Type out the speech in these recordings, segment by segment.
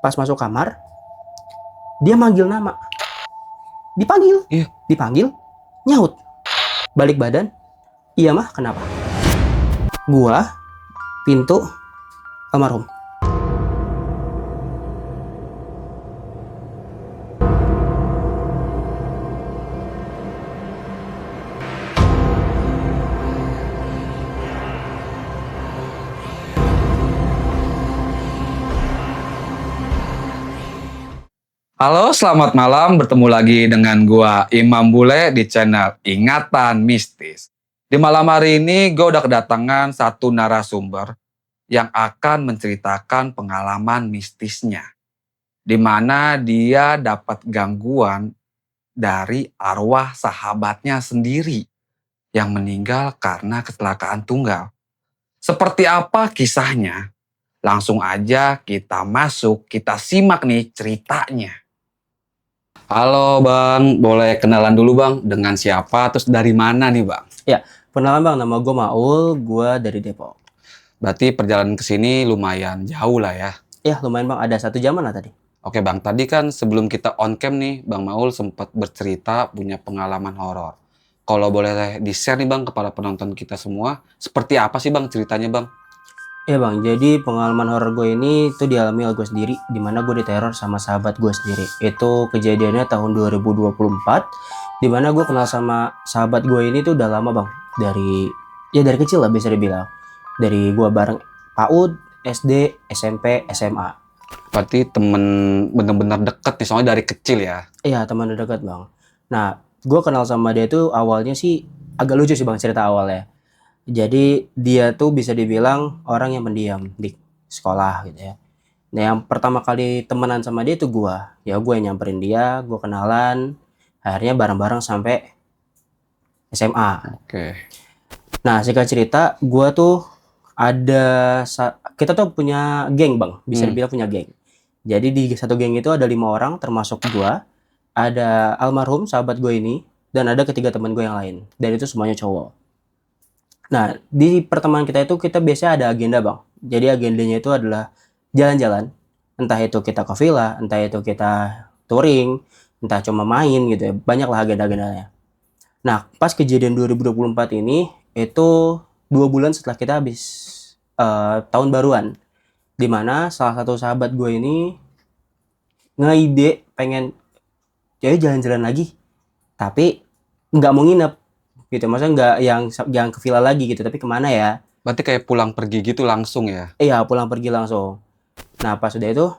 Pas masuk kamar, dia manggil nama. Dipanggil. Iya. Dipanggil, nyaut. Balik badan, iya mah kenapa? Gua, pintu, almarhum. Halo, selamat malam. Bertemu lagi dengan gua Imam Bule di channel Ingatan Mistis. Di malam hari ini gue udah kedatangan satu narasumber yang akan menceritakan pengalaman mistisnya. Di mana dia dapat gangguan dari arwah sahabatnya sendiri yang meninggal karena kecelakaan tunggal. Seperti apa kisahnya? Langsung aja kita masuk, kita simak nih ceritanya. Halo Bang, boleh kenalan dulu Bang dengan siapa, terus dari mana nih Bang? Ya, perkenalan Bang, nama gue Maul, gue dari Depok. Berarti perjalanan ke sini lumayan jauh lah ya. Ya, lumayan Bang, ada 1 jaman lah tadi. Oke Bang, tadi kan sebelum kita on cam nih, Bang Maul sempat bercerita punya pengalaman horor. Kalau boleh di-share nih Bang kepada penonton kita semua, seperti apa sih Bang ceritanya Bang? Ya Bang, jadi pengalaman horor gue ini tuh dialami oleh gue sendiri, dimana gue diteror sama sahabat gue sendiri. Itu kejadiannya tahun 2024, dimana gue kenal sama sahabat gue ini tuh udah lama Bang. Dari kecil lah bisa dibilang. Dari gue bareng PAUD, SD, SMP, SMA. Berarti temen bener-bener deket nih, soalnya dari kecil ya. Iya, teman dekat Bang. Nah, gue kenal sama dia tuh awalnya sih agak lucu sih Bang cerita awalnya. Jadi dia tuh bisa dibilang orang yang pendiam di sekolah gitu ya. Nah, yang pertama kali temenan sama dia tuh gua. Ya gue yang nyamperin dia, gue kenalan, akhirnya bareng-bareng sampai SMA. Oke. Nah, singkat cerita, gua tuh kita tuh punya geng Bang, bisa dibilang punya geng. Jadi di satu geng itu ada 5 orang termasuk gua, ada almarhum sahabat gue ini, dan ada ketiga teman gue yang lain. Dan itu semuanya cowok. Nah, di pertemuan kita itu kita biasanya ada agenda Bang. Jadi agendanya itu adalah jalan-jalan. Entah itu kita ke villa, entah itu kita touring, entah cuma main gitu ya. Banyaklah agenda-agendanya. Nah, pas kejadian 2024 ini, itu 2 bulan setelah kita habis tahun baruan. Dimana salah satu sahabat gue ini ngeide pengen ya jalan-jalan lagi. Tapi nggak mau nginep gitu, maksudnya nggak yang ke villa lagi gitu, tapi kemana ya? Berarti kayak pulang pergi gitu langsung ya? Iya, pulang pergi langsung. Nah, pas udah itu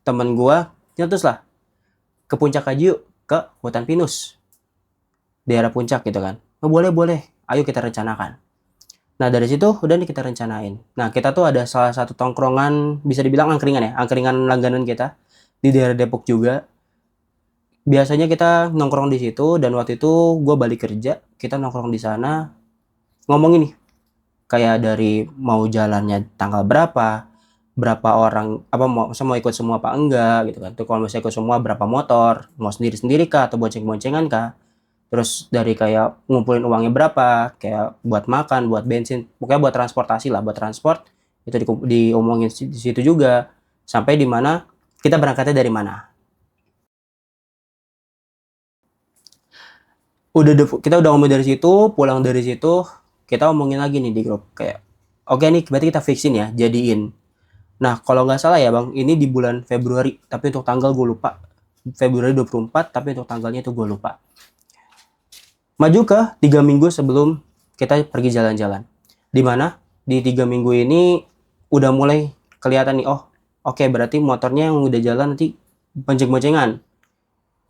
temen gua nyetus lah ke puncak aja yuk, ke hutan pinus, daerah puncak gitu kan. Oh, boleh, ayo kita rencanakan. Nah, dari situ udah nih kita rencanain. Nah, kita tuh ada salah satu tongkrongan, bisa dibilang angkringan ya, angkringan langganan kita di daerah Depok juga. Biasanya kita nongkrong di situ, dan waktu itu gue balik kerja, kita nongkrong di sana, ngomongin nih, kayak dari mau jalannya tanggal berapa orang, apa mau ikut semua apa enggak gitu kan. Tuh kalau misalnya ikut semua berapa motor, mau sendiri-sendiri kah atau bonceng-boncengan kah. Terus dari kayak ngumpulin uangnya berapa, kayak buat makan, buat bensin, pokoknya buat transportasi lah, buat transport itu diomongin di situ juga. Sampai di mana kita berangkatnya dari mana. Kita udah ngomong dari situ, pulang dari situ, kita omongin lagi nih di grup kayak, oke nih berarti kita fixin ya, jadiin. Nah, kalau nggak salah ya Bang, ini di bulan Februari, tapi untuk tanggal gue lupa. Februari 24, tapi untuk tanggalnya itu gue lupa. Maju ke 3 minggu sebelum kita pergi jalan-jalan. Di mana di 3 minggu ini udah mulai kelihatan nih, oh oke, berarti motornya yang udah jalan nanti bonceng-boncengan.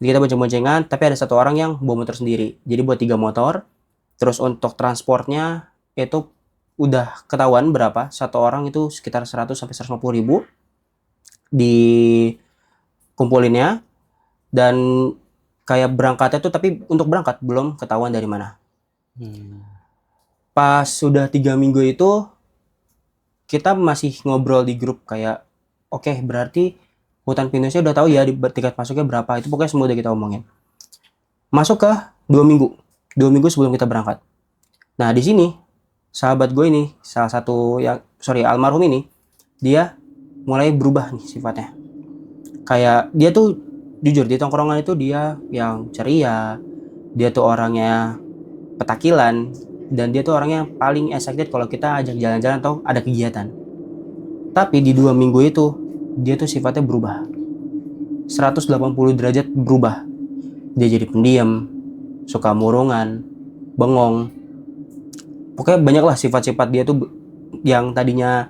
Kita bonceng-boncengan, tapi ada satu orang yang bawa motor sendiri. Jadi buat 3 motor. Terus untuk transportnya itu udah ketahuan berapa. Satu orang itu sekitar 100 sampai 150 ribu di kumpulinnya. Dan kayak berangkatnya tuh, tapi untuk berangkat belum ketahuan dari mana. Pas sudah 3 minggu itu, kita masih ngobrol di grup kayak, oke, berarti hutan pinusnya udah tahu ya di tiket masuknya berapa. Itu pokoknya semua udah kita omongin. Masuk ke 2 minggu. 2 minggu sebelum kita berangkat. Nah, di sini sahabat gue ini, salah satu almarhum ini, dia mulai berubah nih sifatnya. Kayak dia tuh jujur di tongkrongan itu dia yang ceria, dia tuh orangnya petakilan, dan dia tuh orangnya yang paling excited kalau kita ajak jalan-jalan atau ada kegiatan. Tapi di 2 minggu itu dia tuh sifatnya berubah, 180 derajat berubah. Dia jadi pendiam, suka murungan, bengong. Pokoknya banyak lah sifat-sifat dia tuh yang tadinya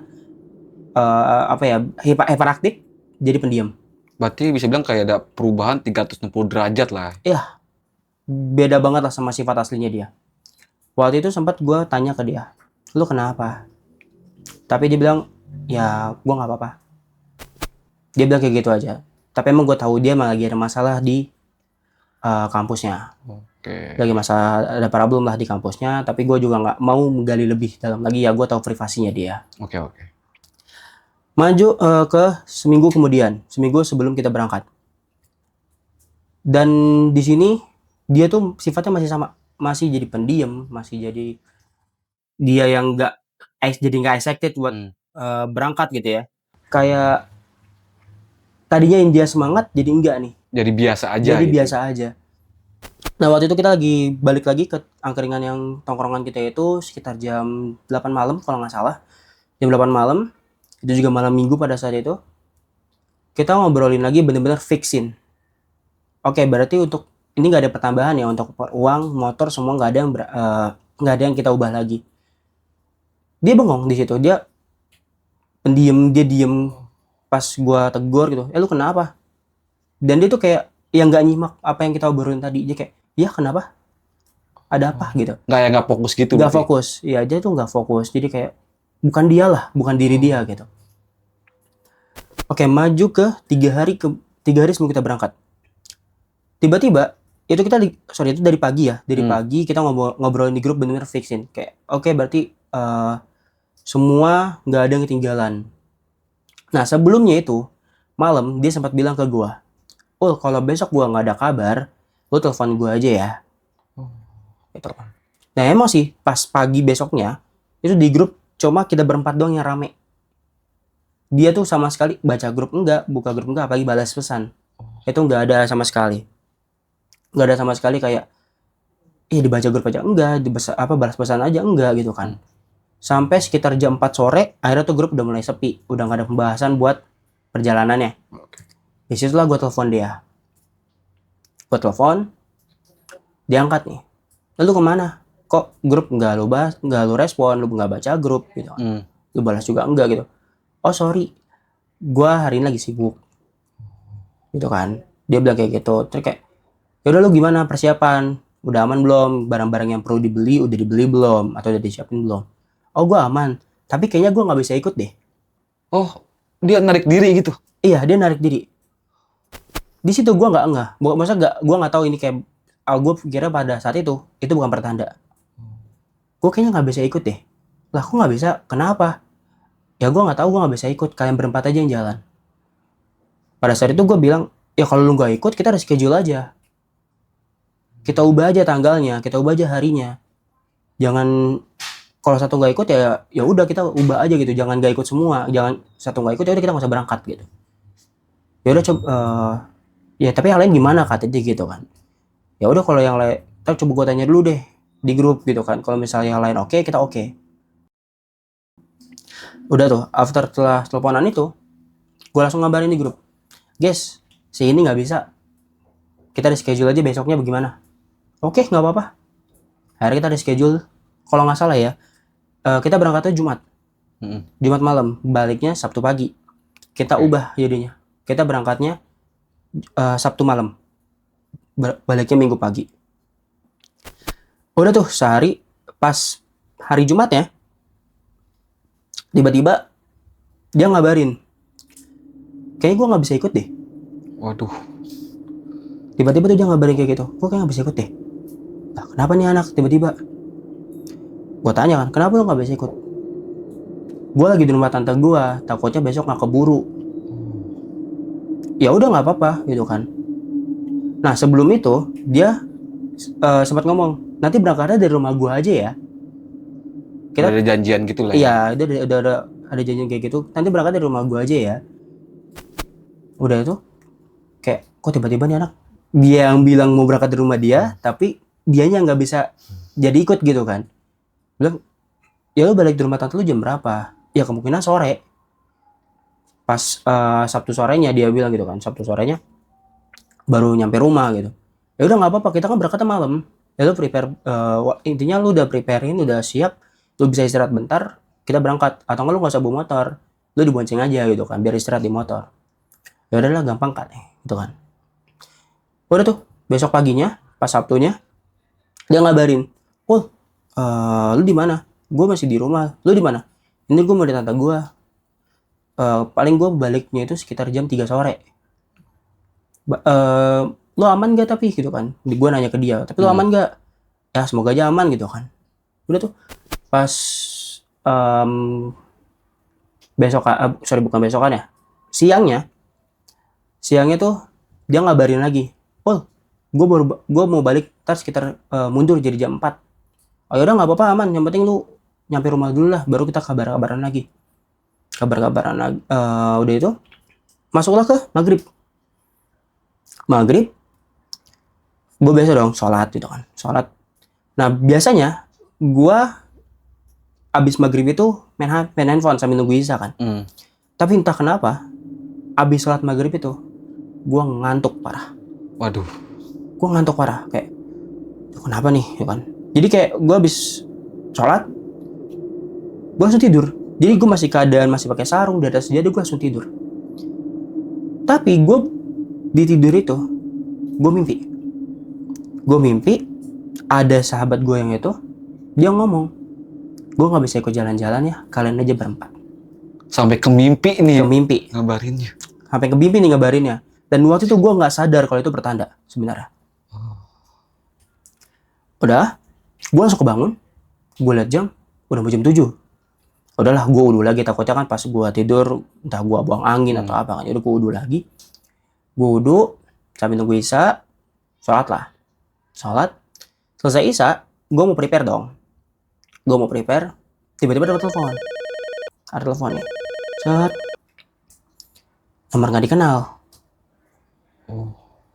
apa ya, hiperaktif jadi pendiam. Berarti bisa bilang kayak ada perubahan 360 derajat lah. Ya, beda banget lah sama sifat aslinya dia. Waktu itu sempat gue tanya ke dia, lu kenapa? Tapi dia bilang, ya gue nggak apa-apa. Dia bilang kayak gitu aja. Tapi emang gue tahu dia malah lagi ada masalah di kampusnya. Oke. Lagi masalah, ada problem lah di kampusnya. Tapi gue juga nggak mau menggali lebih dalam lagi, ya gue tahu privasinya dia. Oke. Maju ke seminggu kemudian, seminggu sebelum kita berangkat. Dan di sini dia tuh sifatnya masih sama, masih jadi pendiam, masih jadi dia yang nggak excited buat berangkat gitu ya. Kayak tadinya yang dia semangat jadi enggak nih. Jadi biasa aja. Jadi gitu. biasa aja. Nah waktu itu kita lagi balik lagi ke angkringan yang tongkrongan kita itu sekitar jam 8 malam kalau nggak salah. Jam 8 malam. Itu juga malam minggu pada saat itu. Kita ngobrolin lagi bener-bener fixin. Oke, berarti untuk ini nggak ada pertambahan ya, untuk uang, motor semua nggak ada yang kita ubah lagi. Dia bengong di situ, dia pendiam, dia diem pas gua tegur gitu, lu kenapa? Dan dia tuh kayak yang nggak nyimak apa yang kita obrolin tadi, dia kayak, ya kenapa? Ada apa gitu? Nggak fokus gitu. Nggak berarti. fokus, ya dia tuh nggak fokus, jadi kayak bukan dia lah, bukan diri dia gitu. Oke, maju ke 3 hari sebelum kita berangkat. Tiba-tiba itu itu dari pagi ya, dari pagi kita ngobrolin di grup bener-bener fixin kayak oke, berarti semua nggak ada yang ketinggalan. Nah sebelumnya itu malam dia sempat bilang ke gua, kalau besok gua nggak ada kabar, lu telepon gua aja ya. Gitu. Nah emang sih pas pagi besoknya itu di grup cuma kita berempat doang yang rame. Dia tuh sama sekali baca grup enggak, buka grup enggak, apalagi balas pesan. Itu nggak ada sama sekali. Nggak ada sama sekali kayak dibaca grup aja enggak, balas pesan aja enggak gitu kan. Sampai sekitar jam 4 sore akhirnya tuh grup udah mulai sepi, udah nggak ada pembahasan buat perjalanannya. Di situlah gue telepon dia. Gue telepon, diangkat nih. Lalu kemana? Kok grup nggak lu bahas, nggak lu respon, lu nggak baca grup gitu kan. Lu balas juga enggak gitu. Oh sorry, gue hari ini lagi sibuk. Gitu kan. Dia bilang kayak gitu. Terus kayak, yaudah lu gimana persiapan? Udah aman belum? Barang-barang yang perlu dibeli udah dibeli belum? Atau udah disiapin belum? Oh gue aman, tapi kayaknya gue nggak bisa ikut deh. Oh, dia narik diri gitu? Iya, dia narik diri. Di situ gue nggak, maksudnya gue nggak tahu ini kayak, gue kira pada saat itu bukan pertanda. Gue kayaknya nggak bisa ikut deh. Lah kok nggak bisa? Kenapa? Ya gue nggak tahu, gue nggak bisa ikut. Kalian berempat aja yang jalan. Pada saat itu gue bilang, ya kalau lu nggak ikut kita reschedule aja. Kita ubah aja tanggalnya, kita ubah aja harinya. Jangan kalau satu nggak ikut ya udah kita ubah aja gitu, jangan nggak ikut semua, jangan satu nggak ikut ya udah kita nggak usah berangkat gitu. Ya udah coba ya tapi yang lain gimana katanya gitu kan. Ya udah kalau yang lain coba gue tanya dulu deh di grup gitu kan, kalau misalnya yang lain oke, kita oke. Udah tuh setelah teleponan itu gue langsung ngabarin di grup, guys si ini nggak bisa, kita reschedule aja besoknya bagaimana? Oke, nggak apa-apa. Akhirnya kita reschedule, kalau nggak salah ya kita berangkatnya Jumat malam, baliknya Sabtu pagi. Kita ubah jadinya. Kita berangkatnya Sabtu malam, baliknya Minggu pagi. Udah tuh sehari, pas hari Jumatnya, tiba-tiba dia ngabarin, kayaknya gue nggak bisa ikut deh. Waduh. Tiba-tiba tuh dia ngabarin kayak gitu, gue kayaknya nggak bisa ikut deh. Nah, kenapa nih anak tiba-tiba? Gue tanya kan, kenapa lo nggak bisa ikut? Gue lagi di rumah tante gue, takutnya besok nggak keburu. Ya udah nggak apa-apa gitu kan. Nah sebelum itu dia sempat ngomong, nanti berangkatnya dari rumah gue aja ya. Kita ada janjian gitu lah. Iya, udah ada janjian kayak gitu. Nanti berangkat dari rumah gue aja ya. Udah itu Kayak kok tiba-tiba nih anak, dia yang bilang mau berangkat dari rumah dia, tapi dianya nggak bisa jadi ikut gitu kan. Bilang, ya lu balik di rumah tante lu jam berapa? Ya kemungkinan sore. Pas Sabtu sorenya dia bilang gitu kan, Sabtu sorenya baru nyampe rumah gitu. Ya udah nggak apa-apa, kita kan berangkatnya malam. Ya lu prepare, intinya lu udah preparein, udah siap, lu bisa istirahat bentar, kita berangkat. Atau enggak lu nggak usah bawa motor, lu dibonceng aja gitu kan, biar istirahat di motor. Ya udahlah, gampang kan, gitu kan. Udah tuh, besok paginya, pas Sabtunya, dia ngabarin, oh, lu di mana? Gue masih di rumah. Lu di mana? Ini gue mau di tante gue. Paling gue baliknya itu sekitar jam 3 sore. Lo aman gak tapi gitu kan? Gue nanya ke dia, tapi lo aman gak? Ya semoga aja aman gitu kan. Udah tuh, pas besok, sorry bukan besokan ya, siangnya tuh dia ngabarin lagi, oh gue mau balik ntar sekitar mundur jadi jam 4. Oh yaudah nggak apa-apa, aman, yang penting lu nyampe rumah dulu lah, baru kita kabar-kabaran lagi. Udah itu masuklah ke maghrib gue biasa dong sholat gitu kan, sholat. Nah biasanya gue abis maghrib itu main handphone sambil nunggu isya kan. Tapi entah kenapa abis sholat maghrib itu gue ngantuk parah. Waduh. Gue ngantuk parah, kayak kenapa nih ya kan. Jadi kayak gue abis sholat gue langsung tidur. Jadi gue masih keadaan masih pakai sarung di atas sejadah, gue langsung tidur. Tapi gue di tidur itu gue mimpi ada sahabat gue yang itu, dia ngomong, gue nggak bisa ikut jalan-jalan ya, kalian aja berempat. Sampai ke mimpi nih. Ke mimpi. Ngabarinnya. Sampai ke mimpi nih ngabarinnya. Dan waktu itu gue nggak sadar kalau itu pertanda sebenarnya. Udah, gue langsung kebangun, gue liat jam, udah mau jam 7. Udahlah, gue wudhu lagi, takutnya kan pas gue tidur entah gue buang angin atau apa kan. Udah gue wudhu lagi, gue wudhu sambil nunggu isya, sholat. Selesai isya, gue mau prepare dong. Tiba-tiba dapat telepon. Ada telepon nih. Set. Nomor nggak dikenal.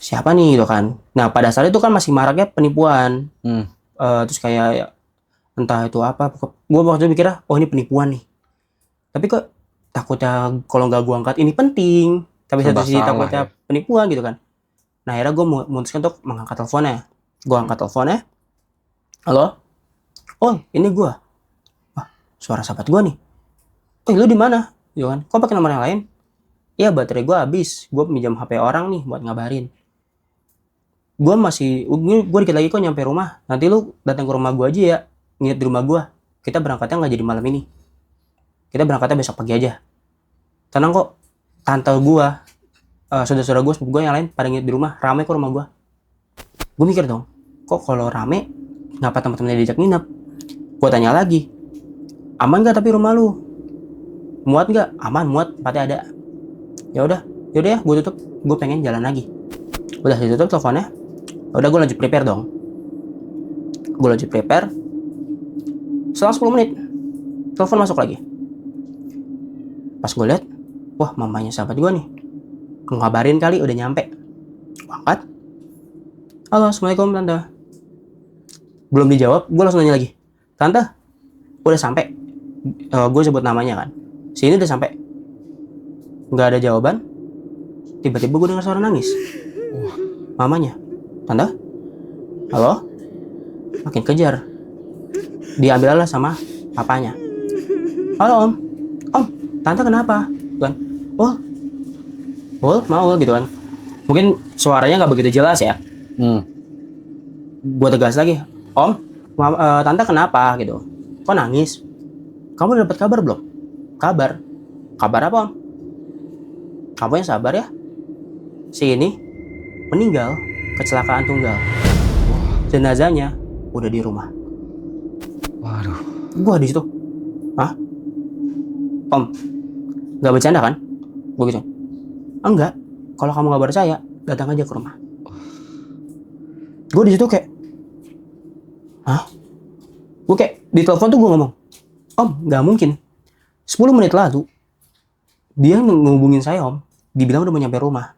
Siapa nih gitu kan. Nah pada saat itu kan masih maraknya penipuan. Terus kayak entah itu apa. Gue waktu itu mikirnya, oh ini penipuan nih. Tapi kok takutnya kalau nggak gue angkat ini penting. Tapi satu sisi takutnya penipuan gitu kan. Nah akhirnya gue memutuskan untuk mengangkat teleponnya. Gue angkat teleponnya. Halo? Oh ini gue. Wah suara sahabat gue nih. Oh lu di mana? Gitu kan. Kok pakai nomor yang lain? Iya baterai gue habis. Gue pinjam HP orang nih buat ngabarin. Gue dikit lagi kok nyampe rumah. Nanti lu datang ke rumah gue aja ya. Nginep di rumah gue. Kita berangkatnya nggak jadi malam ini. Kita berangkatnya besok pagi aja. Tenang kok. Tante gue, saudara-saudara gue, sepupu gue yang lain pada nginep di rumah. Rame kok rumah gue. Gue mikir dong, kok kalau rame ngapa teman-temannya diajak nginep? Gue tanya lagi, aman gak tapi rumah lu? Muat gak? Aman, muat, tempatnya ada. Yaudah ya, gue tutup. Gue pengen jalan lagi. Udah ditutup teleponnya. Udah gue lanjut prepare dong. Setelah 10 menit, telepon masuk lagi. Pas gue lihat, wah mamanya sahabat gue nih. Ngabarin kali udah nyampe. Gue angkat. Halo, assalamualaikum tante. Belum dijawab, gue langsung nanya lagi. Tante, udah sampai? Gue sebut namanya kan. Si ini udah sampai. Nggak ada jawaban. Tiba-tiba gue dengar suara nangis. Mamanya. Tante? Halo? Makin kejar. Diambil lah sama papanya. Halo om. Om, tante kenapa? Kan? Oh, mau gitu kan. Mungkin suaranya nggak begitu jelas ya. Gue tegas lagi, om, tante kenapa gitu? Kok nangis? Kamu udah dapat kabar belum? Kabar apa om? Kamu yang sabar ya. Si ini meninggal kecelakaan tunggal. Jenazahnya udah di rumah. Waduh. Gue di situ. Hah? Om, nggak bercanda kan? Gue gitu. Enggak. Kalau kamu nggak percaya, datang aja ke rumah. Gue di situ kayak, hah? Gue kayak di telepon tuh gue ngomong, om, nggak mungkin. 10 menit lalu dia ngehubungin saya om, dibilang udah mau nyampe rumah.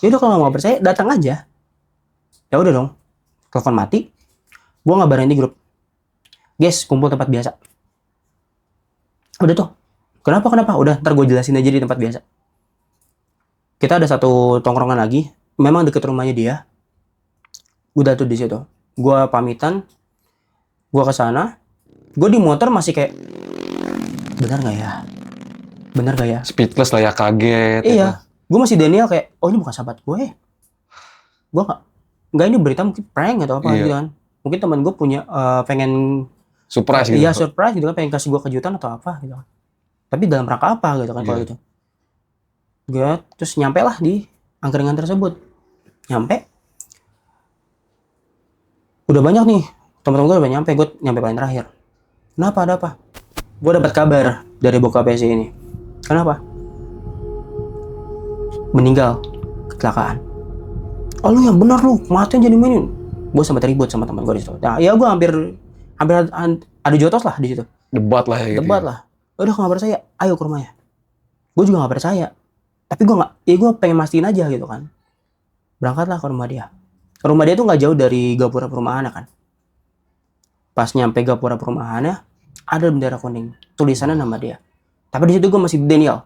Ya udah kalau nggak percaya datang aja. Ya udah dong, telepon mati. Gue ngabarin di grup, guys kumpul tempat biasa. Udah tuh, kenapa? Udah ntar gue jelasin aja di tempat biasa. Kita ada satu tongkrongan lagi, memang deket rumahnya dia. Udah tuh di situ, gue pamitan, gue kesana. Gue di motor masih kayak, benar nggak ya? Speechless lah ya, kaget. Iya, gue masih Daniel kayak, oh ini bukan sahabat gue. Gue nggak ini berita mungkin prank atau apa Iya. gitu kan. Mungkin teman gue punya pengen Surprise gitu. iya surprise gitu kan, pengen kasih gue kejutan atau apa gitu kan. Tapi dalam rangka apa gitu kan kalau Iya. gitu. Gue terus nyampe lah di angkringan tersebut. Nyampe. Udah banyak nih, teman-teman gue udah nyampe, gue nyampe paling terakhir. Kenapa, ada apa? Gue dapat kabar dari bokapnya si ini. Kenapa? Meninggal kecelakaan. Oh lu yang benar lu, matinya jadi mainin. Gue sempat ribut sama teman gue di situ. Nah, ya gue hampir adu jotos lah di situ. Debat lah ya gitu. Debat lah. Udah nggak percaya, ayo ke rumahnya. Gue juga nggak percaya. Tapi gue nggak, ya gue pengen mastiin aja gitu kan. Berangkatlah ke rumah dia. Rumah dia tuh nggak jauh dari gapura perumahannya kan. Pas nyampe gapura perumahannya, ada bendera kuning. Tulisannya nama dia. Tapi di situ gue masih Daniel.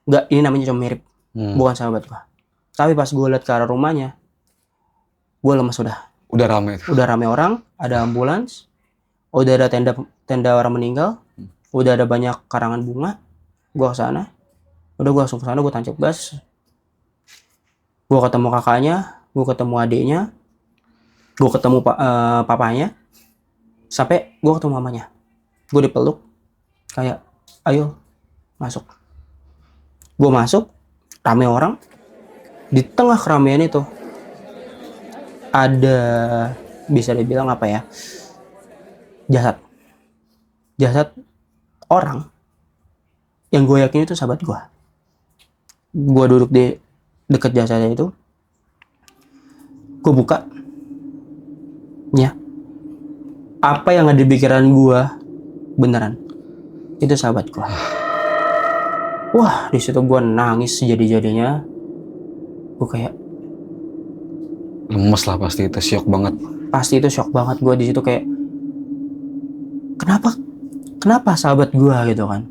Nggak, ini namanya cuma mirip. Bukan sahabat gue. Tapi pas gue liat ke arah rumahnya, gue lemas udah. Udah rame itu. Udah rame orang, ada ambulans, udah ada tenda orang meninggal, udah ada banyak karangan bunga. Gue kesana, udah gue langsung kesana, gue tancap gas. Gue ketemu kakaknya, gue ketemu adiknya, gue ketemu papanya, sampai gue ketemu mamanya. Gue dipeluk, kayak ayo masuk. Gue masuk, rame orang. Di tengah keramaian itu ada, bisa dibilang apa ya, jasad orang yang gue yakin itu sahabat gue. Gue duduk di dekat jasadnya itu, gue buka, ya apa yang ada di pikiran gue beneran, itu sahabat gue. Wah, di situ gue nangis sejadi-jadinya. Gue kayak Lemes lah pasti itu, syok banget. pasti itu shock banget. Gue di situ kayak, kenapa sahabat gue gitu kan.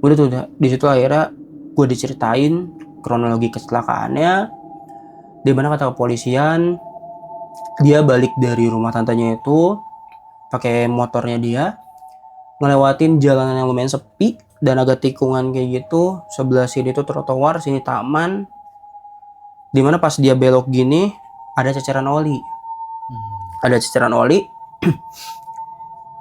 Udah tuh, di situ akhirnya gue diceritain kronologi kecelakaannya, di mana kata kepolisian dia balik dari rumah tantenya itu pakai motornya dia, ngelewatin jalanan yang lumayan sepi dan agak tikungan kayak gitu. Sebelah sini tuh trotoar, sini taman. Dimana pas dia belok gini ada ceceran oli.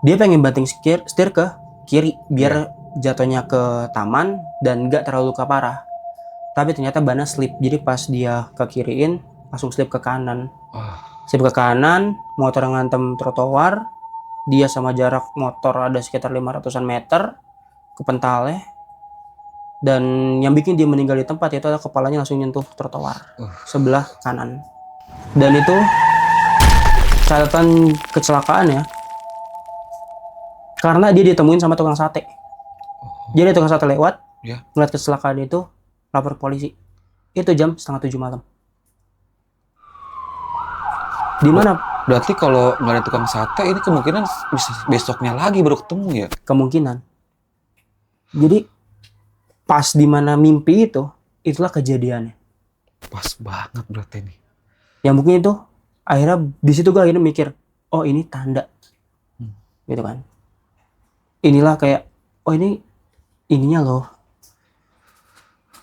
Dia pengen banting setir ke kiri biar jatuhnya ke taman dan gak terlalu luka parah. Tapi ternyata bannya slip. Jadi pas dia ke kiriin langsung slip ke kanan. Slip ke kanan, motor ngantem trotoar. Dia sama jarak motor ada sekitar 500-an meter kepentalnya. Dan yang bikin dia meninggal di tempat itu adalah kepalanya langsung nyentuh trotoar sebelah kanan. Dan itu catatan kecelakaan ya, karena dia ditemuin sama tukang sate. Jadi tukang sate lewat, ngeliat kecelakaan itu, lapor polisi. Itu jam 6:30 malam. Di mana? Berarti kalau nggak ada tukang sate ini kemungkinan bisa besoknya lagi baru ketemu ya? Kemungkinan. Jadi pas di mana mimpi itu, itulah kejadiannya. Pas banget berarti ini. Ya mungkin itu akhirnya di situ gue akhirnya mikir, oh ini tanda, gitu kan. Inilah kayak, oh ininya loh.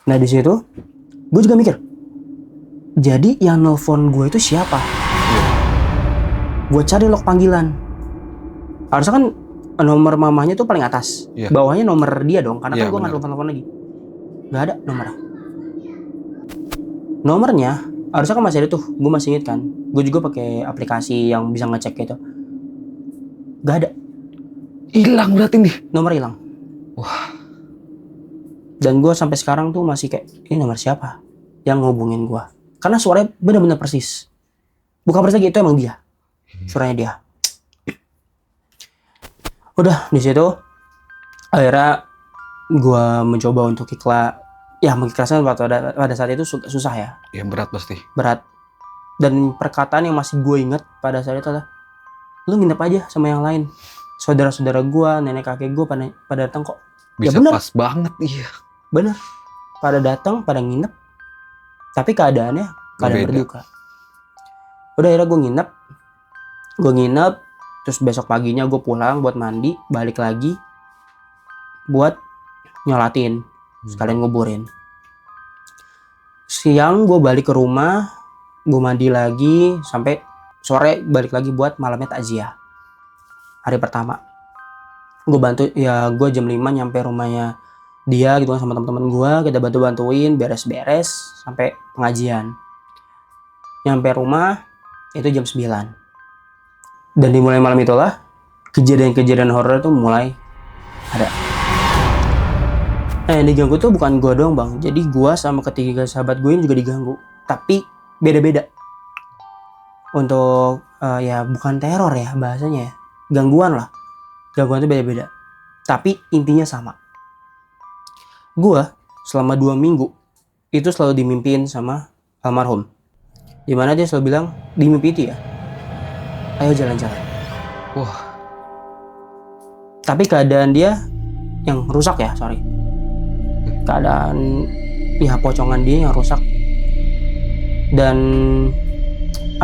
Nah di situ gue juga mikir, jadi yang nelfon gue itu siapa? Gue cari log panggilan. Harusnya kan nomor mamanya tuh paling atas, bawahnya nomor dia dong, karena kan gue nggak telepon lagi. Nggak ada nomornya. Harusnya kan masih ada tuh, gue masih inget kan. Gue juga pakai aplikasi yang bisa ngecek gitu. Gak ada. Hilang berarti nih. Nomor hilang. Wah. Dan gue sampai sekarang tuh masih kayak, ini nomor siapa yang ngehubungin gue? Karena suaranya benar-benar persis. Bukan persis lagi, itu emang dia. Suaranya dia. Udah di situ, akhirnya gue mencoba untuk ya mengikhlaskan pada saat itu susah ya, Ya berat pasti. berat. Dan perkataan yang masih gue inget pada saat itu adalah, lu nginep aja sama yang lain, saudara-saudara gue, nenek kakek gue pada datang kok. Bisa bener. pas banget, iya. Bener, pada datang, pada nginep, tapi keadaannya keadaan Berbeda. berduka. Udah akhirnya gue nginep, terus besok paginya gue pulang buat mandi, balik lagi buat nyolatin, sekalian nguburin. Siang gue balik ke rumah, gue mandi lagi, sampai sore balik lagi buat malamnya takziah. Hari pertama gue bantu ya, gue jam 5 nyampe rumahnya dia gitu kan sama teman-teman gue, kita bantuin beres-beres sampai pengajian. Nyampe rumah itu jam 9. Dan dimulai malam itulah kejadian-kejadian horor itu mulai ada. Yang diganggu tuh bukan gue doang bang, jadi gue sama ketiga sahabat gue ini juga diganggu, tapi beda-beda. Untuk ya bukan teror ya bahasanya ya, gangguan lah. Gangguan itu beda-beda, tapi intinya sama. Gue selama 2 minggu itu selalu dimimpiin sama almarhum, dimana dia selalu bilang di mimpi itu ya, ayo jalan-jalan. Wah. Tapi keadaan dia yang rusak ya, keadaan ya pocongan dia yang rusak. Dan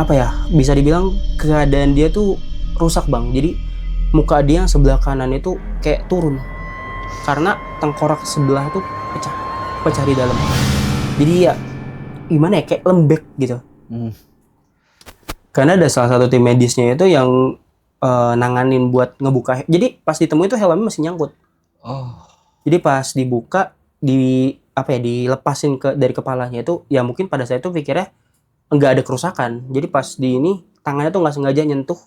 apa ya, bisa dibilang keadaan dia tuh rusak bang. Jadi muka dia yang sebelah kanan itu kayak turun, karena tengkorak sebelah tuh pecah di dalam. Jadi ya gimana ya, kayak lembek gitu. Karena ada salah satu tim medisnya itu yang nanganin buat ngebuka. Jadi pas ditemui itu helmnya masih nyangkut. Jadi pas dibuka, dilepasin dari kepalanya itu, ya mungkin pada saat itu pikirnya nggak ada kerusakan. Jadi pas di ini tangannya tuh nggak sengaja nyentuh,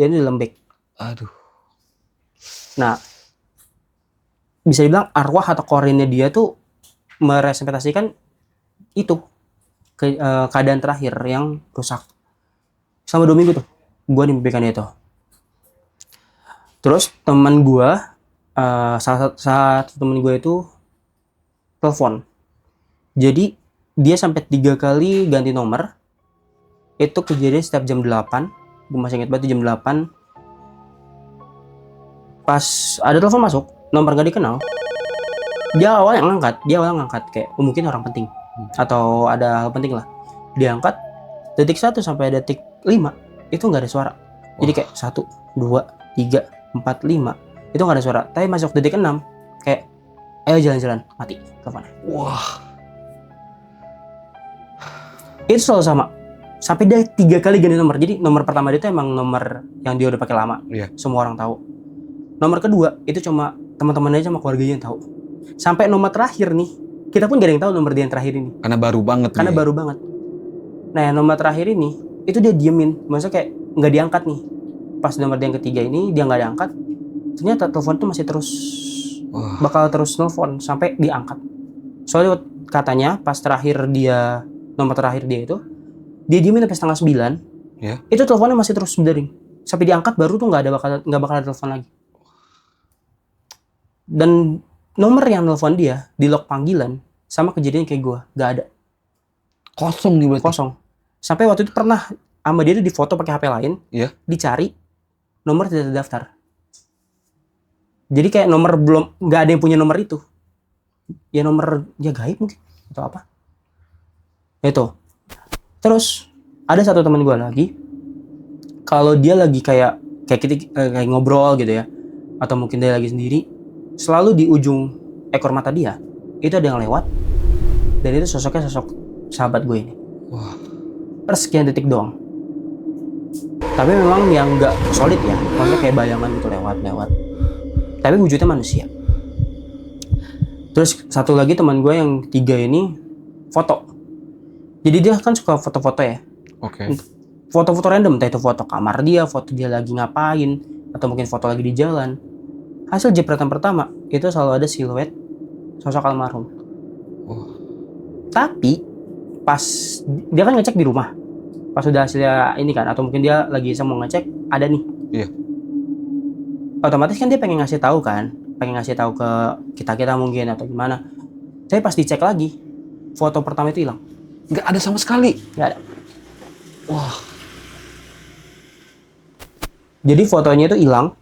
dia ini lembek. Aduh. Nah, bisa dibilang arwah atau korinnya dia tuh merepresentasikan itu keadaan terakhir yang rusak. Selama 2 minggu tuh gue dimimpikan itu. Terus teman gue, salah satu teman gue itu telepon. Jadi dia sampai 3 kali ganti nomor. Itu kejadian setiap jam 8. Gue masih ingat banget jam 8. Pas ada telepon masuk, nomor gak dikenal, dia awalnya ngangkat kayak mungkin orang penting atau ada hal penting lah. Dia angkat, detik 1 sampai detik 5 itu nggak ada suara. Jadi kayak 1, 2, 3, 4, 5 itu nggak ada suara. Tapi masuk detik 6 kayak ayo jalan-jalan, mati teleponnya. Wah. Itu selalu sama. Sampai dia 3 kali ganti nomor. Jadi nomor pertama dia itu emang nomor yang dia udah pakai lama. Iya. Semua orang tahu. Nomor kedua itu cuma teman-temannya sama keluarganya yang tahu. Sampai nomor terakhir nih, kita pun gak ada yang tahu nomor dia yang terakhir ini. Karena baru banget. Baru banget. Nah, yang nomor terakhir ini itu dia diemin. Maksudnya kayak nggak diangkat nih. Pas nomor dia yang ketiga ini dia nggak diangkat. Ternyata telepon tuh masih terus bakal terus nelfon sampai diangkat. Soalnya katanya pas nomor terakhir dia itu, dia diemin sampai setengah 9. Ya. Itu teleponnya masih terus berdering. Sampai diangkat baru tuh nggak bakal ada telepon lagi. Dan nomor yang nelfon dia di log panggilan sama kejadian kayak gue, nggak ada. Kosong nih berarti. Kosong. Sampai waktu itu pernah sama dia tuh difoto pakai HP lain, Iya. dicari, nomor tidak terdaftar. Jadi kayak nomor belum, nggak ada yang punya nomor itu. Ya nomor ya gaib mungkin atau apa. Itu. Terus ada satu teman gue lagi, kalau dia lagi kayak kita kayak ngobrol gitu ya, atau mungkin dia lagi sendiri, selalu di ujung ekor mata dia itu ada yang lewat, dan itu sosoknya sosok sahabat gue ini. Wah. Persekian detik doang. Tapi memang yang nggak solid ya, maksudnya kayak bayangan gitu lewat. Tapi wujudnya manusia. Terus satu lagi teman gue yang 3 ini foto. Jadi dia kan suka foto-foto ya. Oke. Foto-foto random, entah itu foto kamar dia, foto dia lagi ngapain, atau mungkin foto lagi di jalan. Hasil jepretan pertama itu selalu ada siluet sosok almarhum. Tapi pas dia kan ngecek di rumah, pas sudah hasilnya ini kan, atau mungkin dia lagi mau ngecek ada nih. Iya. Otomatis kan dia pengen ngasih tahu ke kita mungkin atau gimana. Tapi pas dicek lagi, foto pertama itu hilang. Nggak ada sama sekali. Nggak ada. Wah, Jadi fotonya itu hilang.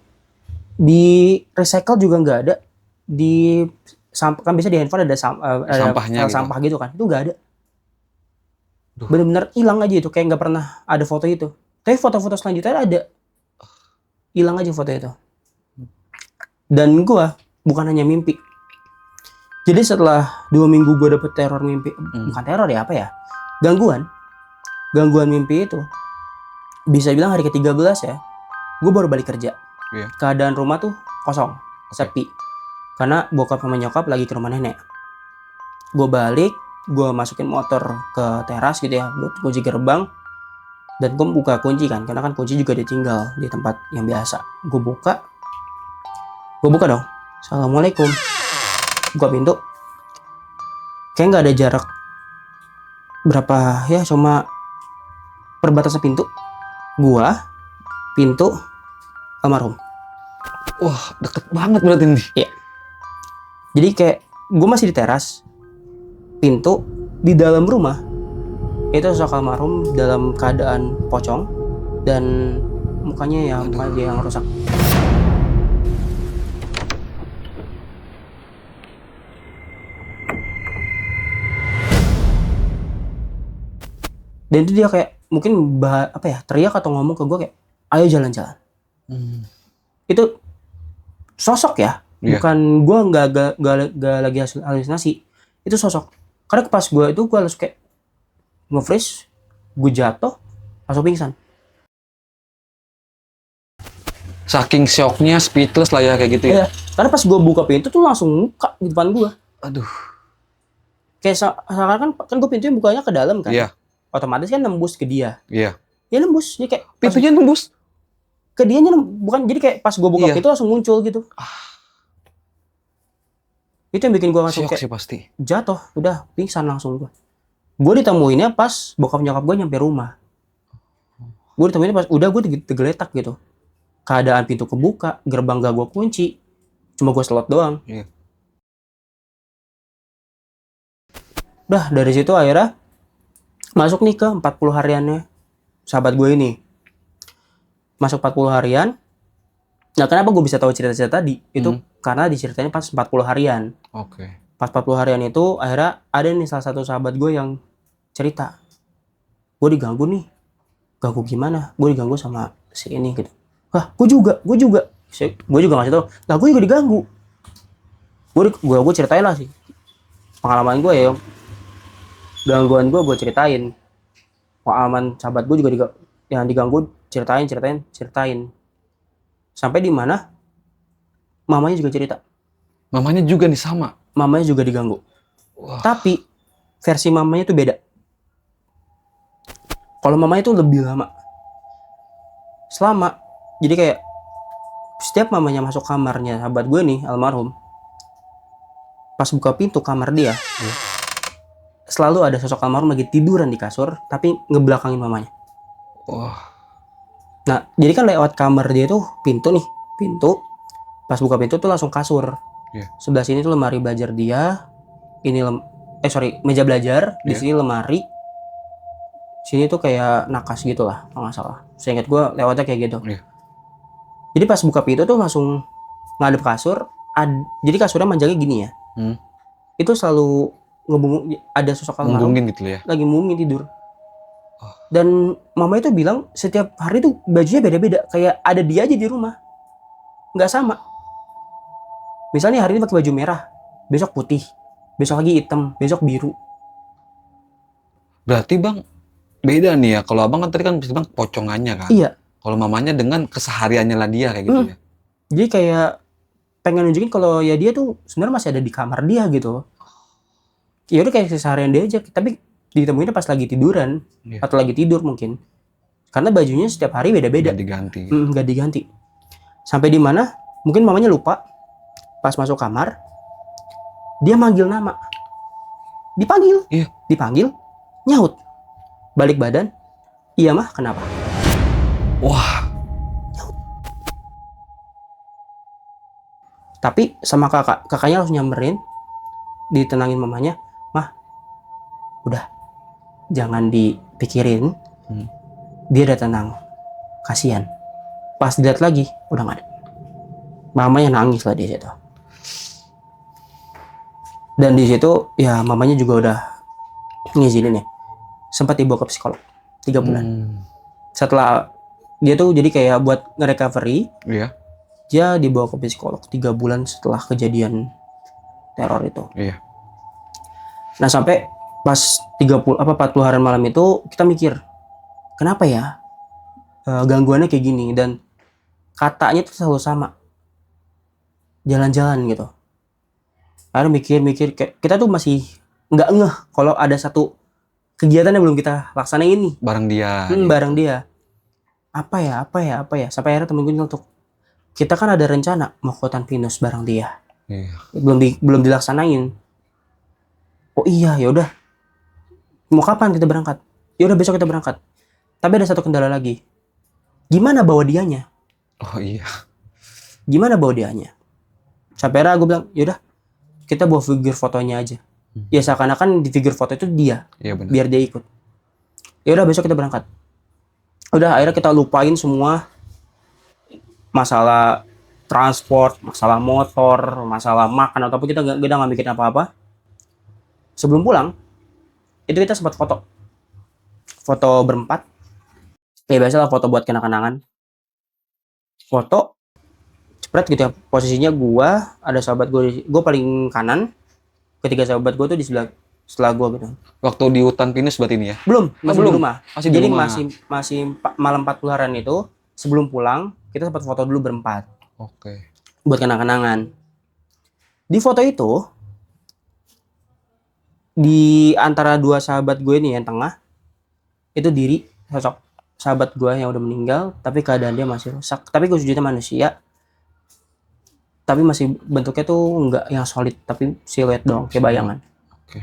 Di recycle juga nggak ada. Di sampah kan biasa di handphone ada Sampahnya file gitu. sampah gitu kan. Itu nggak ada. Duh. Bener-bener hilang aja itu, kayak nggak pernah ada foto itu. Tapi foto-foto selanjutnya ada. Hilang aja foto itu. Dan gua bukan hanya mimpi. Jadi setelah 2 minggu gue dapet teror mimpi, bukan teror ya, apa ya? Gangguan mimpi itu. Bisa bilang hari ke-13 ya, gue baru balik kerja. Iya. Keadaan rumah tuh kosong, sepi. Karena bokap sama nyokap lagi ke rumah nenek. Gue balik, gue masukin motor ke teras gitu ya, gue kunci gerbang. Dan gue buka kunci kan, karena kan kunci juga ditinggal di tempat yang biasa. Gue buka dong. Assalamualaikum. Buka pintu. Kayak nggak ada jarak berapa ya, cuma perbatasan pintu. Gua, pintu, almarhum. Wah, deket banget berarti nih. Jadi kayak gue masih di teras, pintu di dalam rumah itu sosok almarhum dalam keadaan pocong dan mukanya yang rusak. Dan itu dia kayak mungkin teriak atau ngomong ke gue kayak, ayo jalan-jalan. Itu sosok ya, Iya. bukan gue nggak lagi halusinasi. Itu sosok. Karena pas gue langsung kayak nge-freeze, gue jatuh, langsung pingsan. Saking shocknya, speechless lah ya kayak gitu ya. Iya. Karena pas gue buka pintu tuh langsung muka di depan gue. Aduh. Kayak seakan kan gue pintunya bukanya ke dalam kan. Iya. Otomatis kan nembus ke dia. Iya. Ya nembus. Dia kayak Pintunya nembus. ke dianya bukan, jadi kayak pas gue buka Iya. pintu langsung muncul gitu. Itu yang bikin gue langsung Shock kayak sih pasti. jatuh, udah pingsan langsung gue. Gue ditemuinnya pas bokap nyokap gue nyampe rumah. Gue ditemuinnya pas udah gue digeletak gitu. Keadaan pintu kebuka, gerbang gak gue kunci, cuma gue slot doang. Iya. Udah dari situ akhirnya masuk nih ke 40 hariannya sahabat gue ini. Masuk 40 harian. Nah, kenapa gue bisa tahu cerita-cerita tadi? Itu karena diceritain pas 40 harian. Oke. Pas 40 harian itu akhirnya ada nih salah satu sahabat gue yang cerita. Gue diganggu nih. Ganggu gimana? Gue diganggu sama si ini gitu. Wah, gue juga. Gue juga ngasih tau. Lah, gue juga diganggu. Gue ceritain lah sih pengalaman gue ya. Gangguan gue ceritain. Pengalaman sahabat gue juga yang diganggu ceritain. Sampai di mana mamanya juga cerita. Mamanya juga nih sama. Mamanya juga diganggu. Wah. Tapi versi mamanya tuh beda. Kalau mamanya tuh lebih lama. Jadi kayak setiap mamanya masuk kamarnya sahabat gue nih almarhum, pas buka pintu kamar dia, selalu ada sosok almarhum lagi tiduran di kasur tapi ngebelakangin mamanya. Wah. Nah, jadi kan lewat kamar dia tuh pintu. Pas buka pintu tuh langsung kasur. Iya. Sebelah sini tuh lemari belajar dia. Meja belajar. Di Iya. sini lemari. Sini tuh kayak nakas gitu lah, kalau nggak salah. Seingat gue lewatnya kayak gitu. Iya. Jadi pas buka pintu tuh langsung ngadep kasur. Jadi kasurnya manjangnya gini ya. Itu selalu ada sosok almarhum Ngunggungin gitu ya. lagi mungkin tidur. Dan mama itu bilang setiap hari tuh bajunya beda-beda. Kayak ada dia aja di rumah. Nggak sama. Misalnya hari ini pakai baju merah, besok putih, besok lagi hitam, besok biru. Berarti bang, beda nih ya. Kalau abang kan tadi kan bang pocongannya kan. Iya. Kalau mamanya dengan kesehariannya lah dia kayak gitu ya. Jadi kayak pengen nunjukin kalau ya dia tuh sebenarnya masih ada di kamar dia gitu. Ya udah kayak keseharian dia aja, tapi ditemuinnya pas lagi tiduran. Iya. Atau lagi tidur mungkin. Karena bajunya setiap hari beda-beda. Nggak diganti. Nggak diganti. Sampai di mana mungkin mamanya lupa. Pas masuk kamar, dia manggil nama. Dipanggil. Iya. Dipanggil, nyaut. Balik badan, iya mah, kenapa? Wah. Tapi sama kakaknya harus nyamperin. ditenangin mamanya, mah udah jangan dipikirin, dia udah tenang, kasihan. Pas dilihat lagi udah nggak ada. Mamanya nangis lah di situ. Dan di situ ya mamanya juga udah ngizinin ya, sempat dibawa ke psikolog 3 bulan. Setelah dia tuh jadi kayak buat nge-recovery, Iya. dia dibawa ke psikolog 3 bulan setelah kejadian teror itu. Iya. Nah sampai pas 40 hari malam itu kita mikir, kenapa ya gangguannya kayak gini, dan katanya tuh selalu sama, jalan-jalan gitu. Akhirnya mikir-mikir, kayak kita tuh masih nggak ngeh kalau ada satu kegiatan yang belum kita laksanain nih. Bareng dia. Bareng dia. Apa ya. Sampai akhirnya temen gue nyelotok, kita kan ada rencana mau ke hutan pinus bareng dia. Iya. Belum dilaksanain. Oh iya, ya udah. Mau kapan kita berangkat? Ya udah besok kita berangkat. Tapi ada satu kendala lagi. Gimana bawa dianya? Oh iya. Gimana bawa dianya? Sampai akhirnya gue bilang, yaudah kita bawa figure fotonya aja. Ya seakan-akan di figure foto itu dia. Iya benar. Biar dia ikut. Ya udah besok kita berangkat. Udah akhirnya kita lupain semua masalah transport, masalah motor, masalah makan ataupun kita nggak mikirin apa-apa. Sebelum pulang itu kita sempat foto berempat. Ya biasalah foto buat kenang-kenangan. Foto cepret gitu ya, posisinya gua, ada sahabat gua paling kanan, ketiga sahabat gua tuh di setelah gua gitu. Waktu di hutan pinus berarti ini ya? Belum, masih belum. di rumah. Masih di Jadi rumah. masih malam 40 harian itu sebelum pulang kita sempat foto dulu berempat Oke. buat kenang-kenangan. Di foto itu di antara dua sahabat gue nih yang tengah itu diri sosok sahabat gue yang udah meninggal, tapi keadaan dia masih rusak. Tapi wujudnya manusia, tapi masih bentuknya tuh nggak yang solid, tapi siluet doang kayak bayangan. Oke.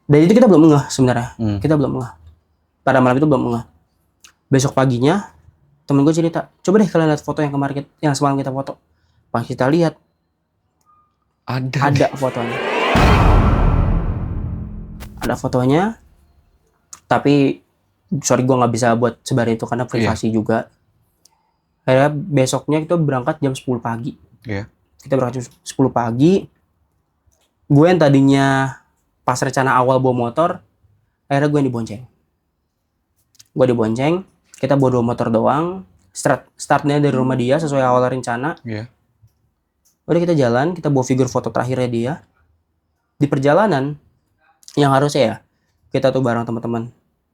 Dan itu kita belum ngeh sebenarnya. Kita belum ngeh. Pada malam itu belum ngeh. Besok paginya temen gue cerita, coba deh kalian lihat foto yang kemarin yang semalam kita foto. Pas kita lihat ada fotonya. Ada fotonya, tapi sorry gue nggak bisa buat sebarin itu karena privasi juga. Akhirnya besoknya kita berangkat jam 10 pagi. Iya. Kita berangkat jam 10 pagi. Gue yang tadinya pas rencana awal bawa motor, akhirnya gue yang dibonceng. Kita bawa 2 motor doang. Startnya dari rumah dia sesuai awal rencana. Iya. Udah kita jalan, kita bawa figur foto terakhirnya dia. Di perjalanan, yang harusnya ya, kita tuh bareng teman-teman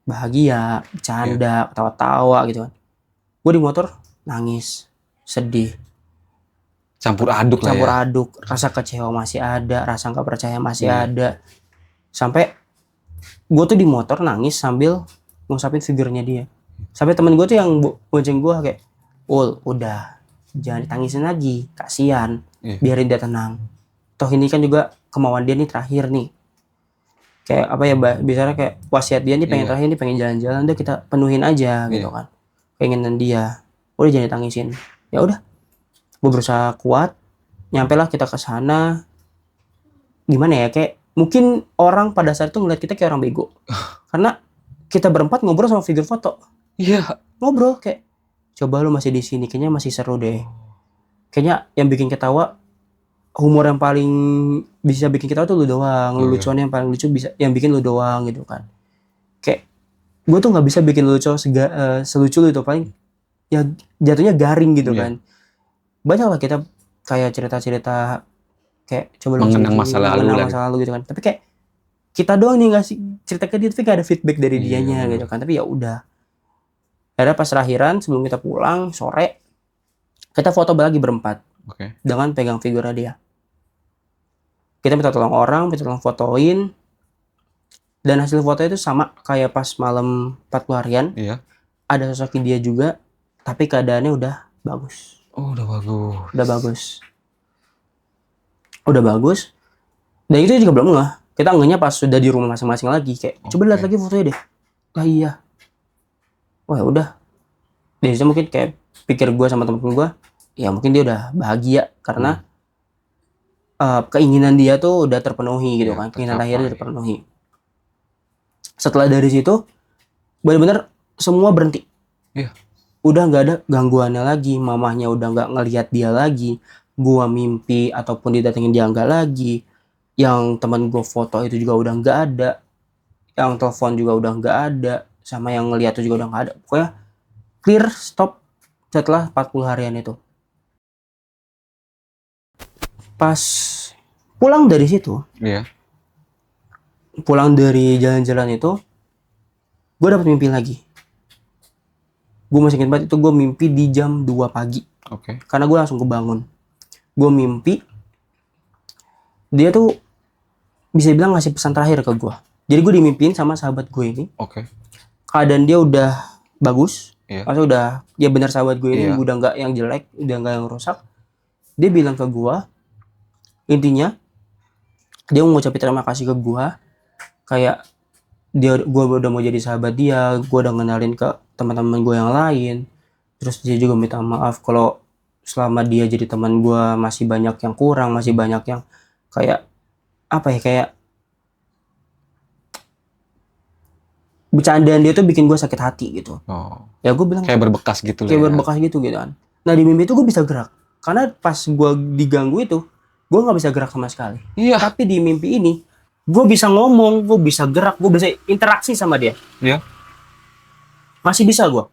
bahagia, bercanda, ketawa-tawa gitu kan. Gue di motor nangis, sedih, Campur aduk lah ya. rasa kecewa masih ada, rasa nggak percaya masih ada. Sampai gue tuh di motor nangis sambil ngusapin figurnya dia. Sampai temen gue tuh yang bonceng gue kayak, udah jangan ditangisin lagi, kasihan, biarin dia tenang. Toh ini kan juga kemauan dia nih terakhir nih. Kayak apa ya, biasanya kayak wasiat dia nih pengen terakhir nih, pengen jalan-jalan, udah kita penuhin aja gitu kan. Keinginan dia. Udah jangan ditangisin. Ya udah. Gue berusaha kuat. Nyampe lah kita ke sana. Gimana ya, kayak mungkin orang pada saat itu ngeliat kita kayak orang bego. Karena kita berempat ngobrol sama figur foto. Iya. Ngobrol kayak, coba lu masih di sini, kayaknya masih seru deh. Kayaknya yang bikin ketawa, humor yang paling bisa bikin ketawa tuh lu doang. Lucuan yang paling lucu bisa yang bikin lu doang gitu kan. Kayak gue tuh nggak bisa bikin lucu selucu lu itu, paling ya jatuhnya garing gitu kan. Banyak lah kita kayak cerita-cerita kayak coba lu mengenang masa lalu gitu kan. Tapi kayak kita doang nih ngasih cerita ke dia, tapi gak ada feedback dari dianya gitu kan. Tapi ya udah. Akhirnya pas terakhiran sebelum kita pulang sore, kita foto lagi berempat. Dengan pegang figurnya dia. Kita minta tolong fotoin. Dan hasil foto itu sama kayak pas malam 40 harian. Iya. Ada sosok dia juga, tapi keadaannya udah bagus. Oh, udah bagus. Dan itu juga belum ngeh. Kita ngehnya pas sudah di rumah masing-masing lagi. Kayak, coba lihat lagi fotonya deh. Lah iya. Wah udah. Dari situ mungkin kayak pikir gue sama temen gue, ya mungkin dia udah bahagia. Karena keinginan dia tuh udah terpenuhi gitu Iya, kan, keinginan terakhirnya udah tercapai. terpenuhi. Setelah dari situ benar-benar semua berhenti, Iya. udah nggak ada gangguannya lagi, mamahnya udah nggak ngelihat dia lagi, gua mimpi ataupun didatengin dia nggak lagi, yang teman gua foto itu juga udah nggak ada, yang telepon juga udah nggak ada, sama yang ngeliat itu juga udah nggak ada. Pokoknya clear, stop setelah 40 harian itu. Pas pulang dari situ, Iya. pulang dari jalan-jalan itu, gue dapet mimpi lagi. Gue masih ingat banget itu, gue mimpi di jam 2 pagi. Oke. Karena gue langsung kebangun. Gue mimpi, dia tuh bisa bilang ngasih pesan terakhir ke gue. Jadi gue dimimpiin sama sahabat gue ini. Oke. Keadaan dia udah bagus. Iya. Maksudnya udah, dia benar sahabat gue ini. Iya. Udah nggak yang jelek, udah nggak yang rusak. Dia bilang ke gue, intinya, dia mau ngucapin terima kasih ke gue. Kayak, gue udah mau jadi sahabat dia, gue udah ngenalin ke teman-teman gue yang lain. Terus dia juga minta maaf kalau selama dia jadi teman gue masih banyak yang kurang, masih banyak yang kayak apa ya, kayak bercandaan dia tuh bikin gue sakit hati gitu. Oh. Ya gue bilang Kayak berbekas gitu lah. kayak Ya. berbekas gitu kan. Nah di mimpi itu gue bisa gerak, karena pas gue diganggu itu gue nggak bisa gerak sama sekali. Iya. Tapi di mimpi ini gue bisa ngomong, gue bisa gerak, gue bisa interaksi sama dia. Iya. Masih bisa gue.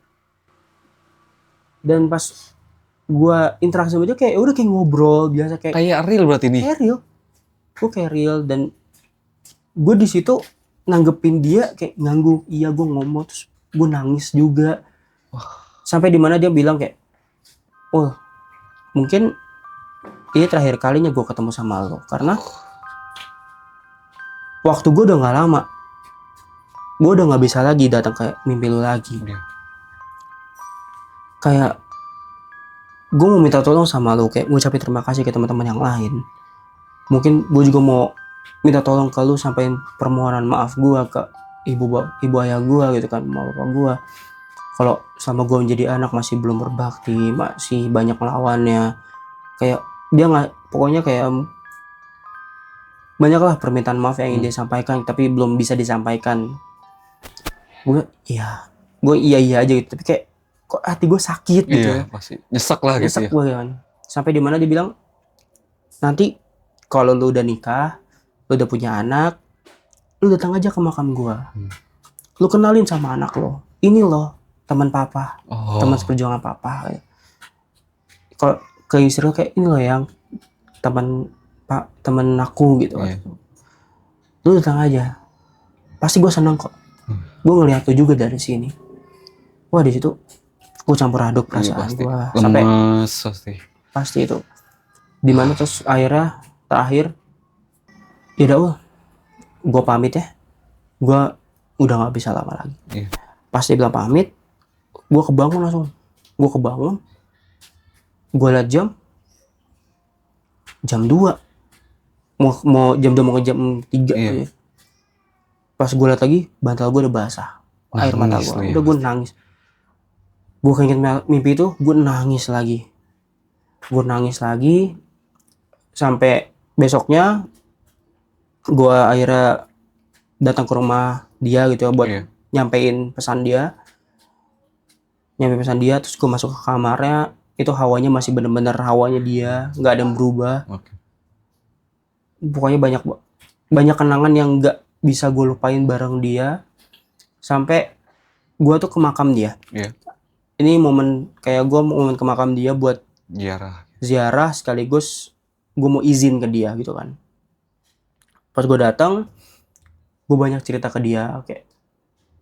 Dan pas gue interaksi sama dia kayak udah kayak ngobrol biasa, kayak Kayak real berarti nih. real. Gue kayak real, dan gue di situ nanggepin dia kayak ngangguk. Iya, gue ngomong, terus gue nangis juga. Sampai dimana dia bilang kayak, oh mungkin ini terakhir kalinya gue ketemu sama lo, karena waktu gue udah nggak lama, gue udah nggak bisa lagi datang kayak mimpi lo lagi. Iya. Kayak gue mau minta tolong sama lo, kayak ngucapin terima kasih ke teman-teman yang lain. Mungkin gue juga mau minta tolong ke lu, sampaikan permohonan maaf gue ke ibu ayah gue gitu kan, mama bapak gue. Kalau selama gue menjadi anak masih belum berbakti, masih banyak lawannya. Kayak dia nggak, pokoknya kayak banyaklah permintaan maaf yang ingin dia sampaikan tapi belum bisa disampaikan. Gue iya aja gitu, tapi kayak kok hati gue sakit gitu. Iya, pasti nyesek lah gitu Nyesek ya. gue kan. Sampai dimana dia bilang, nanti kalau lu udah nikah, lu udah punya anak, lu datang aja ke makam gue. Lu kenalin sama anak lo, ini lo teman papa, Oh. teman seperjuangan papa. Kalau ke istri lo kayak, ini lo yang teman aku gitu kan. Iya. Lu datang aja, pasti gue seneng kok. Gue ngeliat tuh juga dari sini. Wah, di situ gue campur aduk perasaan pasti. gue sampai Lemes pasti. pasti itu. Dimana terus akhirnya terakhir, ya udah, gue pamit ya, gue udah nggak bisa lama lagi. Iya. Pas dia bilang pamit, gue kebangun langsung. Gue kebangun, gue liat jam 2, mau jam 2 mau ke jam 3. Iya. Ya. Pas gue liat lagi, bantal gue udah basah, air mata Nangis gue, lu ya, udah gue nangis. Gue keinget mimpi itu, gue nangis lagi. Sampai besoknya gue akhirnya datang ke rumah dia gitu ya, buat Iya. nyampein pesan dia. Terus gue masuk ke kamarnya, itu hawanya masih bener-bener hawanya dia, nggak ada yang berubah. Oke. Pokoknya banyak kenangan yang nggak bisa gue lupain bareng dia. Sampai gue tuh ke makam dia. Iya. Ini momen ke makam dia buat ziarah sekaligus gue mau izin ke dia gitu kan. Pas gue datang, gue banyak cerita ke dia, kayak,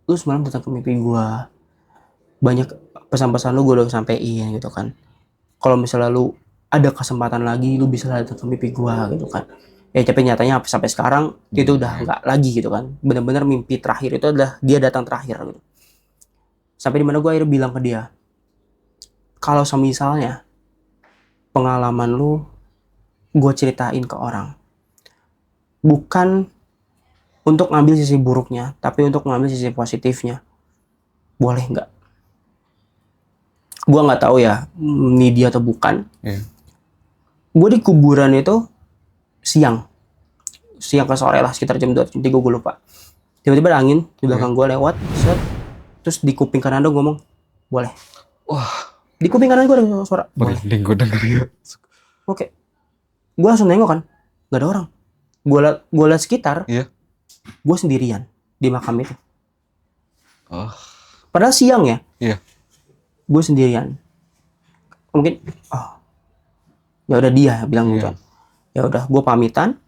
lu semalam datang ke mimpi gue, banyak pesan-pesan lu gue udah sampein gitu kan. Kalau misalnya lu ada kesempatan lagi, lu bisa datang ke mimpi gue gitu kan. Ya tapi nyatanya sampai sekarang itu udah nggak lagi gitu kan. Bener-bener mimpi terakhir itu adalah dia datang terakhir gitu. Sampai dimana gue akhirnya bilang ke dia, kalau semisalnya pengalaman lu gue ceritain ke orang, bukan untuk ngambil sisi buruknya, tapi untuk ngambil sisi positifnya, boleh nggak? Gue nggak tahu ya ini dia atau bukan. Iya. Gue di kuburan itu siang ke sore lah, sekitar jam 2 jam 3 gue lupa. Tiba-tiba ada angin di belakang gue lewat, set, terus di kuping kanan gue ngomong boleh. Wah, Di kuping kanan gue ada suara boleh. merinding gue denger ya. Oke, gue langsung nengok kan, nggak ada orang. Gue liat sekitar, Iya. gue sendirian di makam itu. Oh, Padahal siang ya, iya. gue sendirian. Mungkin, ya udah dia bilang Iya. gitu. Ya udah, gue pamitan.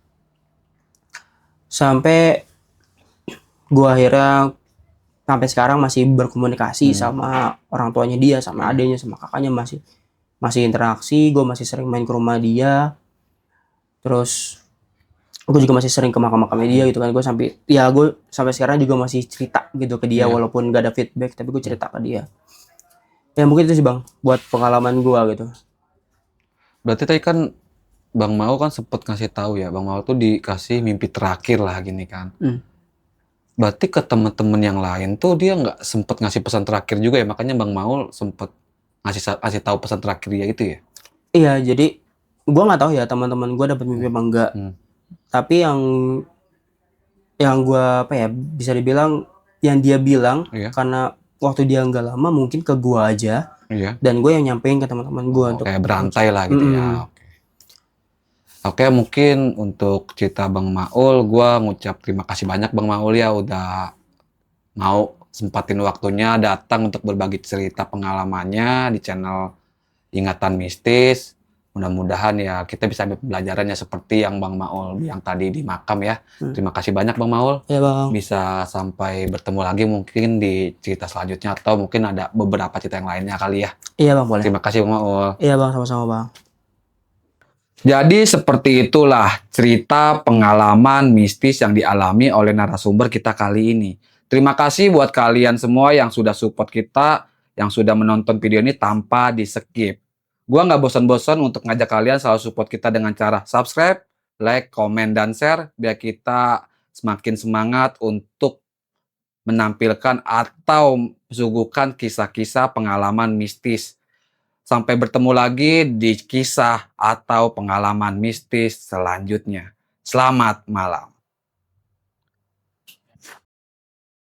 Sampai gue akhirnya sampai sekarang masih berkomunikasi sama orang tuanya dia, sama adiknya, sama kakaknya, masih interaksi. Gue masih sering main ke rumah dia. Terus gue juga masih sering ke makam-makamnya dia gitu kan. Gue sampai sekarang juga masih cerita gitu ke dia, Iya. walaupun gak ada feedback, tapi gue cerita ke dia. Ya mungkin itu sih bang, buat pengalaman gue gitu. Berarti tadi kan Bang Mau kan sempet ngasih tahu ya, Bang Mau tuh dikasih mimpi terakhir lah gini kan. Berarti ke temen-temen yang lain tuh dia nggak sempet ngasih pesan terakhir juga ya, makanya Bang Mau sempet ngasih tahu pesan terakhir dia itu ya. Iya, jadi gue nggak tahu ya teman-teman gue dapat mimpi apa enggak. Tapi yang gue apa ya, bisa dibilang yang dia bilang, Iya. karena waktu dia nggak lama mungkin ke gue aja, Iya. dan gue yang nyampein ke teman-teman gue untuk Kayak berantai lah gitu ya. Oke, mungkin untuk cerita Bang Maul, gua ngucap terima kasih banyak Bang Maul ya udah mau sempatin waktunya datang untuk berbagi cerita pengalamannya di channel Ingatan Mistis. Mudah-mudahan ya kita bisa ambil pembelajarannya seperti yang Bang Maul bilang tadi di makam ya. Terima kasih banyak Bang Maul. Ya bang. Bisa sampai bertemu lagi mungkin di cerita selanjutnya atau mungkin ada beberapa cerita yang lainnya kali ya. Iya bang, boleh. Terima kasih Bang Maul. Iya bang, sama-sama bang. Jadi seperti itulah cerita pengalaman mistis yang dialami oleh narasumber kita kali ini. Terima kasih buat kalian semua yang sudah support kita, yang sudah menonton video ini tanpa di-skip. Gua nggak bosan-bosan untuk ngajak kalian selalu support kita dengan cara subscribe, like, komen, dan share biar kita semakin semangat untuk menampilkan atau menyuguhkan kisah-kisah pengalaman mistis. Sampai bertemu lagi di kisah atau pengalaman mistis selanjutnya. Selamat malam.